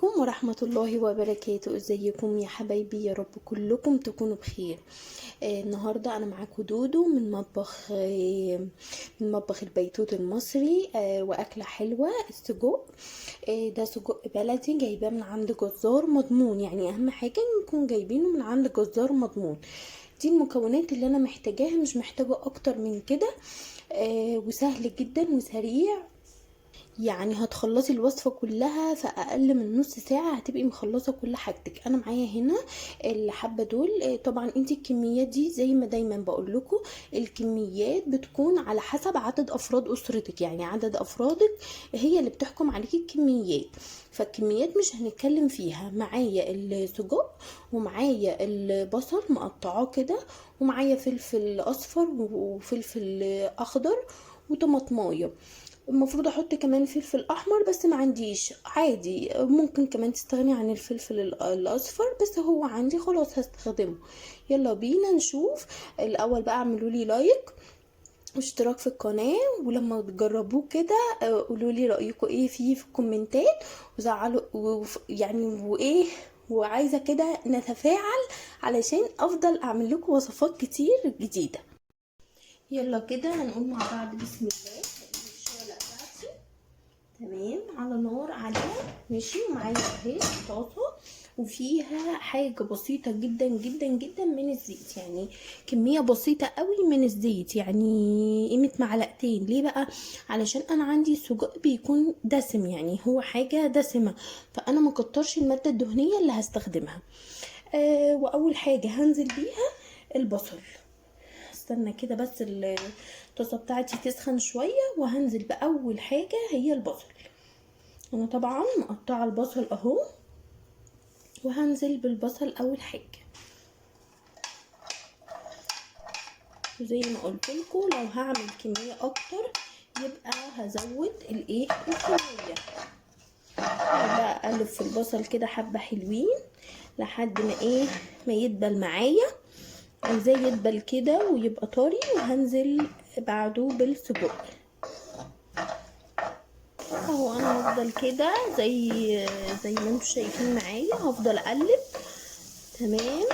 عليكم ورحمة الله وبركاته. ازيكم يا حبايبي؟ يا رب كلكم تكونوا بخير. النهاردة انا معاكم دودو من مطبخ البيتوت المصري. واكلة حلوة السجق. ده سجق بلدي جايباه من عند جزار مضمون، يعني اهم حاجة نكون جايبينه من عند جزار مضمون. دي المكونات اللي انا محتاجاها، مش محتاجة اكتر من كده. وسهل جدا وسريع، يعني هتخلصي الوصفة كلها في اقل من نص ساعة، هتبقي مخلصة كل حاجتك. انا معايا هنا الحبة دول. طبعا انت الكميات دي زي ما دايما بقول لكم، الكميات بتكون على حسب عدد افراد اسرتك، يعني عدد افرادك هي اللي بتحكم عليكي الكميات. فالكميات مش هنتكلم فيها. معايا السجق، ومعايا البصل مقطعاه كده، ومعايا فلفل اصفر وفلفل اخضر وطماطمايه. المفروض احط كمان فلفل احمر بس ما عنديش، عادي ممكن كمان تستغني عن الفلفل الاصفر، بس هو عندي خلاص هستخدمه. يلا بينا نشوف. الاول بقى اعملوا لي لايك واشتراك في القناة، ولما تجربوه كده قولوا لي رأيكم ايه فيه في الكومنتات، وزعلوا يعني وايه. وعايزة كده نتفاعل علشان افضل اعمل لكم وصفات كتير جديدة. يلا كده هنقول مع بعض بسم الله. الشغلة بتاعتي تمام على نار عالية، ماشي. ومعايا اهي طاسة وفيها حاجة بسيطة جدا جدا جدا من الزيت، يعني كمية بسيطة قوي من الزيت، يعني قيمة معلقتين. ليه بقى؟ علشان انا عندي السجق بيكون دسم، يعني هو حاجة دسمة، فانا مكترش المادة الدهنية اللي هستخدمها. واول حاجة هنزل بيها البصل. استنى كده بس الطاسه بتاعتي تسخن شويه، وهنزل باول حاجه هي البصل. انا طبعا مقطعه البصل اهو، وهنزل بالبصل اول حاجه. وزي ما قلت لكم لو هعمل كميه اكتر يبقى هزود الكميه. بقى اقلب في البصل كده حبه حلوين لحد ما يدبل معايا. عايزاه يدبل كده ويبقى طري، وهنزل بعده بالسجق اهو. انا هفضل كده زي ما انتم شايفين معايا، هفضل اقلب. تمام،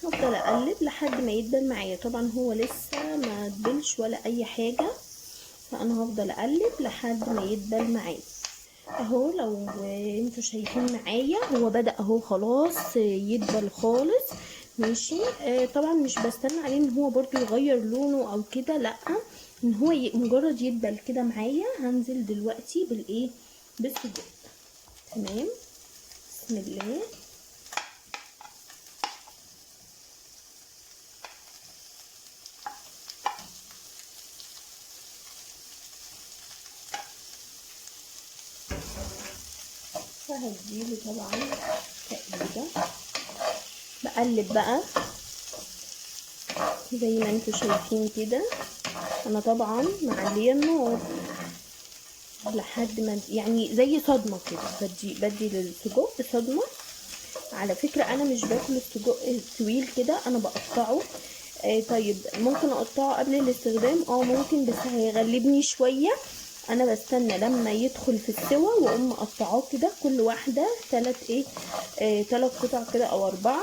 هفضل اقلب لحد ما يدبل معايا. طبعا هو لسه ما دبلش ولا اي حاجه، فانا هفضل اقلب لحد ما يدبل معايا اهو. لو انتوا شايفين معايا هو بدأ اهو خلاص يدبل خالص، ماشي. طبعا مش بستنى عليه ان هو برضو يغير لونه او كده، لا، ان هو مجرد يدبل كده معايا. هنزل دلوقتي بالسجق. تمام، بسم الله. فهديله طبعا تقليبه، بقلب بقى زي ما انتوا شايفين كده. انا طبعا معليه النار لحد ما يعني زي صدمه كده، بدي للسجق صدمه. على فكره انا مش باكل السجق الطويل كده، انا بقطعه. طيب ممكن اقطعه قبل الاستخدام، ممكن، بس هيغلبني شويه. انا بستنى لما يدخل في السوا واقوم مقطعاه كده، كل واحده 3 قطع كده او 4.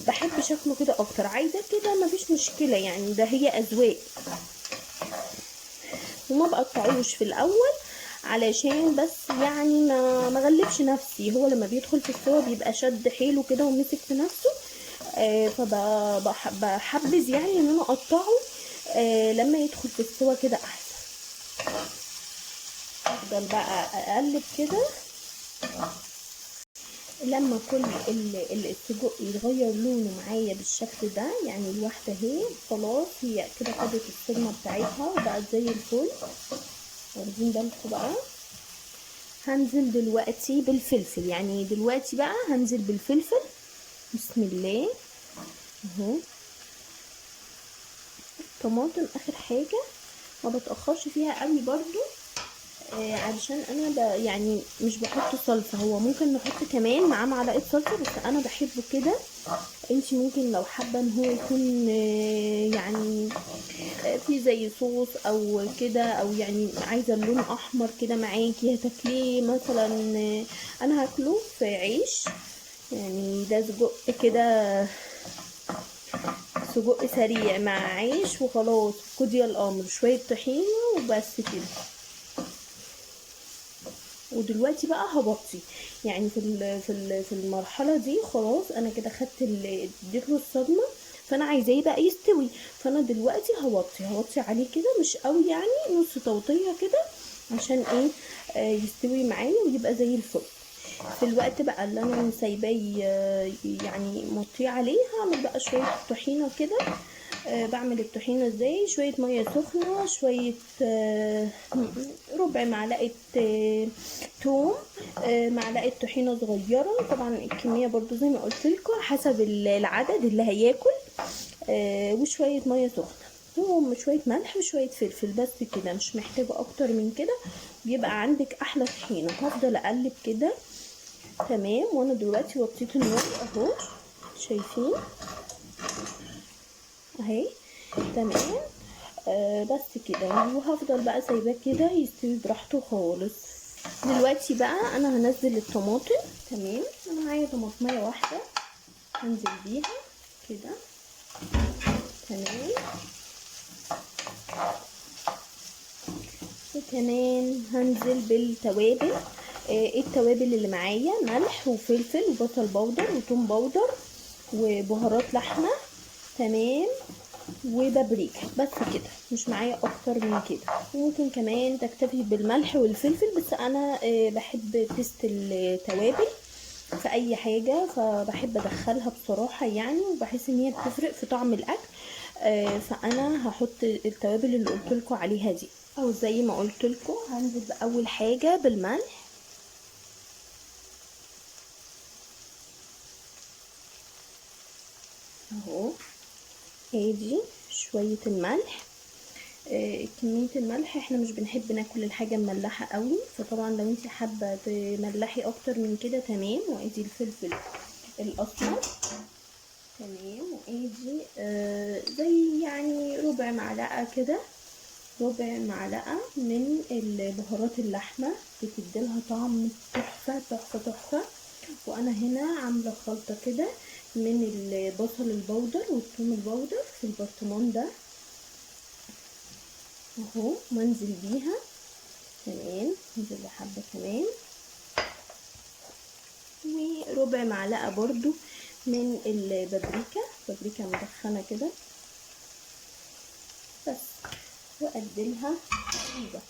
بحب شكله كده اكتر، عايزه كده مفيش مشكله، يعني ده هي اذواق. وما بقطعوش في الاول علشان بس يعني ما غلبش نفسي. هو لما بيدخل في السوا بيبقى شد حيله كده ومسك في نفسه. فبحبذ يعني ان انا اقطعه لما يدخل في السوا كده احسن. افضل بقى اقلب كده لما كل السجق يتغير لونه معايا بالشكل ده، يعني الواحده اهي خلاص هي كده خدت الصدمه بتاعتها وبقت زي الفل. واخدين بالكم بقى؟ هنزل دلوقتي بالفلفل، يعني دلوقتي بقى هنزل بالفلفل. بسم الله اهو. الطماطم اخر حاجه، ما بتاخرش فيها قوي برضو. علشان انا يعني مش بحط صلصه، هو ممكن نحط كمان معاه معلقه صلصه بس انا بحبه كده. انتي ممكن لو حابه ان هو يكون يعني في زي صوص او كده، او يعني عايزه اللون احمر كده معاكي هتاكليه مثلا. انا هاكله في عيش، يعني ده سجق كده، سجق سريع مع عيش وخلاص. قضي الامر، شويه طحينه وبس كده. ودلوقتي بقى هبطي، يعني في المرحله دي خلاص انا كده خدت اديته الصدمه، فانا عايزاه بقى يستوي. فانا دلوقتي هوطي عليه كده، مش قوي يعني، نص توطيه كده، عشان ايه؟ يستوي معايا ويبقى زي الفل. في الوقت بقى اللي انا سايباه يعني موطيه عليه، هعمل بقى شويه طحينه كده. بعمل الطحينة ازاي؟ شوية مية سخنة، شوية ربع معلقة توم، معلقة طحينة صغيرة. طبعا الكمية برضو زي ما قلت لكم حسب العدد اللي هياكل. وشوية مية سخنة وشوية ملح وشوية فلفل، بس كده، مش محتاجة اكتر من كده. بيبقى عندك احلى طحينة. هفضل اقلب كده تمام. وانا دلوقتي وطيت النار اهو، شايفين اهي تمام. بس كده، وهفضل بقى سايباه كده يستوي براحته خالص. دلوقتي بقى انا هنزل الطماطم. تمام، انا معايا طماطمية واحدة هنزل بيها كده. تمام، وكمان هنزل بالتوابل. ايه التوابل اللي معايا؟ ملح وفلفل وبصل بودر وتوم بودر وبهارات لحمه. تمام، وبابريكا، بس كده، مش معايا اكتر من كده. وممكن كمان تكتفي بالملح والفلفل، بس انا بحب تست التوابل في اي حاجه، فبحب ادخلها بصراحه يعني، وبحس ان هي بتفرق في طعم الاكل. فانا هحط التوابل اللي قلت لكم عليها دي، او زي ما قلت لكم هنزل باول حاجه بالملح اهو. ادي شويه الملح. كمية الملح احنا مش بنحب ناكل الحاجة مملحة قوي، فطبعا لو انت حابة تملحي اكتر من كده تمام. وادي الفلفل الاسمر. تمام، وادي زي يعني ربع معلقة كده، ربع معلقة من البهارات اللحمة، بتديلها طعم تحفة تحفة تحفة. وانا هنا عاملة خلطة كده من البصل البودر والثوم البودر في البرطمان ده اهو، منزل بيها. تمام، ننزل بحبة كمان، وربع معلقة برضو من البابريكا، بابريكا مدخنة كده بس، وأديلها تقليبة.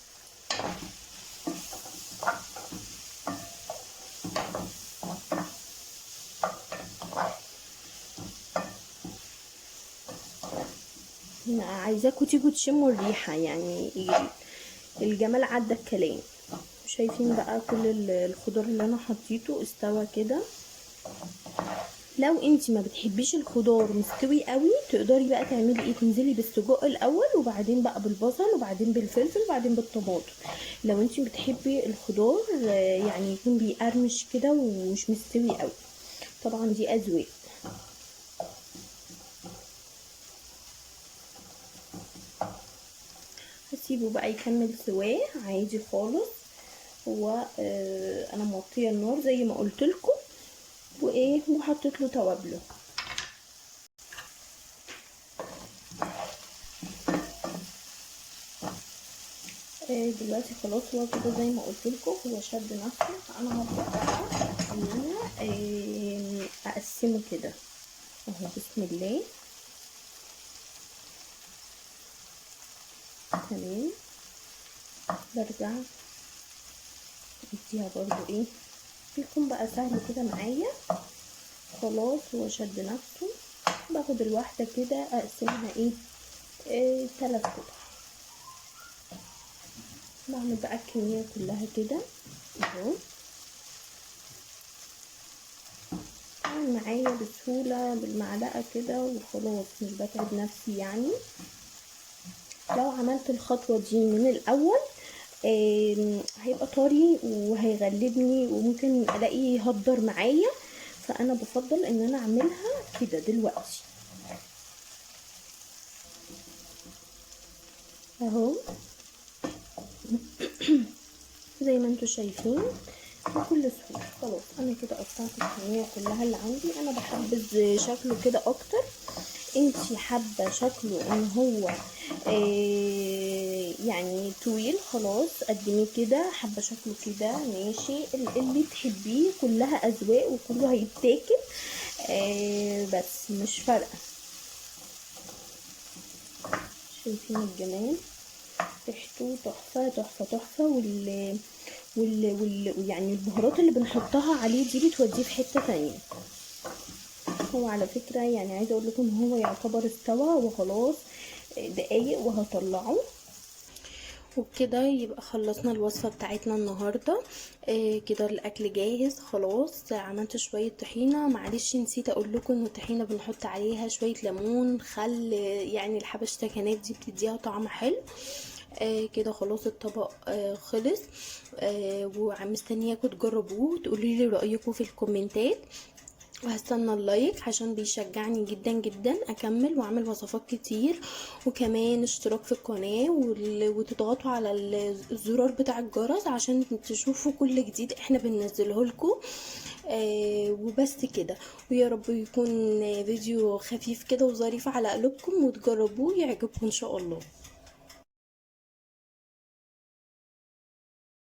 هنا عايزاكوا تيجوا تشموا الريحة، يعني الجمال عدى الكلام. شايفين بقى كل الخضار اللي انا حطيته استوى كده. لو انتي ما بتحبيش الخضار مستوي قوي، تقدري بقى تعملي ايه؟ تنزلي بالسجق الاول، وبعدين بقى بالبصل، وبعدين بالفلفل، وبعدين بالطماطم. لو انتي بتحبي الخضار يعني يكون بيقرمش كده ومش مستوي قوي، طبعا دي اذواق. هسيبه بقى يكمل سواه عادي خالص. هو انا موطيه النار زي ما قلت لكم، وايه، وحطيت له توابله. دلوقتي خلاص هو كده زي ما قلت لكم، هو شد نفسه. فانا هبدا بقى ان انا اقسمه كده اهو، بسم الله. تمام، برجع اديها برضو ايه، بيكون بقى سهل كده معايا. خلاص هو شد نفسه. باخد الواحده كده اقسمها ايه، 3 قطع. بعمل بقى الكميه كلها كده اهو، معايا بسهولة بالمعلقة كده وخلاص، مش بتعب نفسي يعني. لو عملت الخطوة دي من الأول هيبقى طري وهيغلبني وممكن الاقي يهدر معايا، فانا بفضل ان انا اعملها كده دلوقتي اهو زي ما انتوا شايفين بكل سهوله. خلاص انا كده قطعت الصينيه كلها اللي عندي. انا بحبذ شكله كده اكتر، انتي حابه شكله ان هو يعني طويل خلاص قدميه كده، حابه شكله كده ماشي، اللي تحبيه، كلها اذواق وكله هيتاكل بس مش فارقه. شايفين الجمال، ريحته تحفه تحفه تحفه، يعني البهارات اللي بنحطها عليه دي بتوديه في حته تانية. هو على فكره يعني عايزه اقول لكم ان هو يعتبر استوى وخلاص، دقايق وهطلعه. وبكده يبقى خلصنا الوصفة بتاعتنا النهاردة. كده الاكل جاهز خلاص. عملت شوية طحينة، معلش نسيت اقول لكم ان الطحينة بنحط عليها شوية ليمون خل، يعني الحبشتكنات دي بتديها طعم حلو. كده خلاص الطبق خلص. ومستنياكم تجربوه وتقولوا لي رأيكم في الكومنتات، وهستنى اللايك عشان بيشجعني جدا جدا اكمل واعمل وصفات كتير، وكمان اشتراك في القناة وتضغطوا على الزرار بتاع الجرس عشان تشوفوا كل جديد احنا بننزله لكم. وبس كده، ويا رب يكون فيديو خفيف كده وظريف على قلوبكم وتجربوه يعجبكم ان شاء الله.